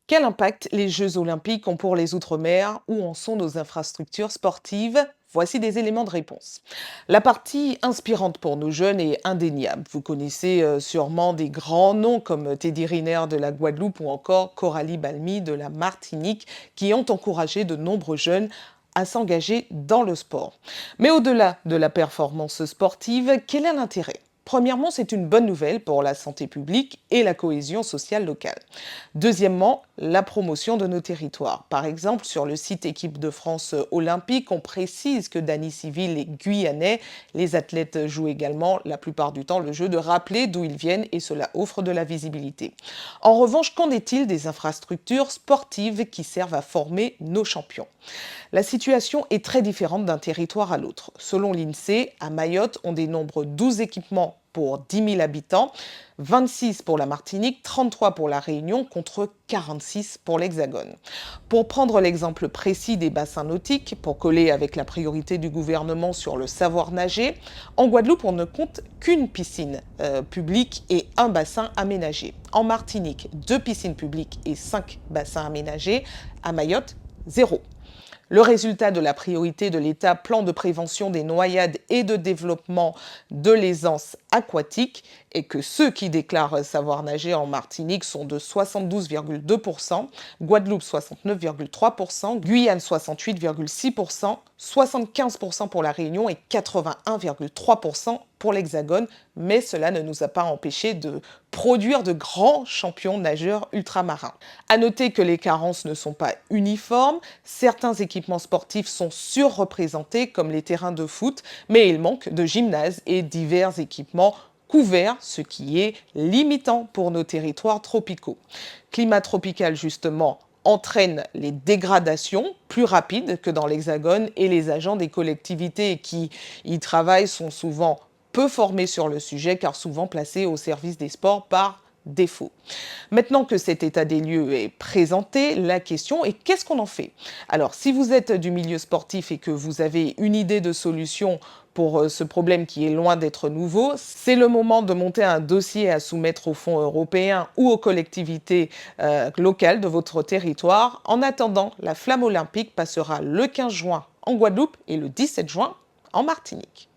Quel impact les Jeux olympiques ont pour les Outre-mer? Où en sont nos infrastructures sportives? Voici des éléments de réponse. La partie inspirante pour nos jeunes est indéniable. Vous connaissez sûrement des grands noms comme Teddy Riner de la Guadeloupe ou encore Coralie Balmy de la Martinique qui ont encouragé de nombreux jeunes à s'engager dans le sport. Mais au-delà de la performance sportive, quel est l'intérêt? Premièrement, c'est une bonne nouvelle pour la santé publique et la cohésion sociale locale. Deuxièmement, la promotion de nos territoires. Par exemple, sur le site Équipe de France olympique, on précise que Dany Civil est guyanais. Les athlètes jouent également la plupart du temps le jeu de rappeler d'où ils viennent et cela offre de la visibilité. En revanche, qu'en est-il des infrastructures sportives qui servent à former nos champions? La situation est très différente d'un territoire à l'autre. Selon l'INSEE, à Mayotte, on dénombre 12 équipements pour 10 000 habitants, 26 pour la Martinique, 33 pour la Réunion contre 46 pour l'Hexagone. Pour prendre l'exemple précis des bassins nautiques, pour coller avec la priorité du gouvernement sur le savoir nager, en Guadeloupe, on ne compte qu'une piscine publique et un bassin aménagé. En Martinique, 2 piscines publiques et 5 bassins aménagés. À Mayotte, 0. Le résultat de la priorité de l'État, plan de prévention des noyades et de développement de l'aisance aquatique, est que ceux qui déclarent savoir nager en Martinique sont de 72,2%, Guadeloupe 69,3%, Guyane 68,6%, 75% pour la Réunion et 81,3% pour l'Hexagone, mais cela ne nous a pas empêché de produire de grands champions nageurs ultramarins. À noter que les carences ne sont pas uniformes, certains équipements sportifs sont surreprésentés comme les terrains de foot, mais il manque de gymnases et divers équipements couverts, ce qui est limitant pour nos territoires tropicaux. Climat tropical justement entraîne les dégradations plus rapides que dans l'Hexagone et les agents des collectivités qui y travaillent sont souvent peu formés sur le sujet car souvent placés au service des sports par défaut. Maintenant que cet état des lieux est présenté, la question est qu'est-ce qu'on en fait? Alors, si vous êtes du milieu sportif et que vous avez une idée de solution pour ce problème qui est loin d'être nouveau, c'est le moment de monter un dossier à soumettre aux fonds européens ou aux collectivités locales de votre territoire. En attendant, la flamme olympique passera le 15 juin en Guadeloupe et le 17 juin en Martinique.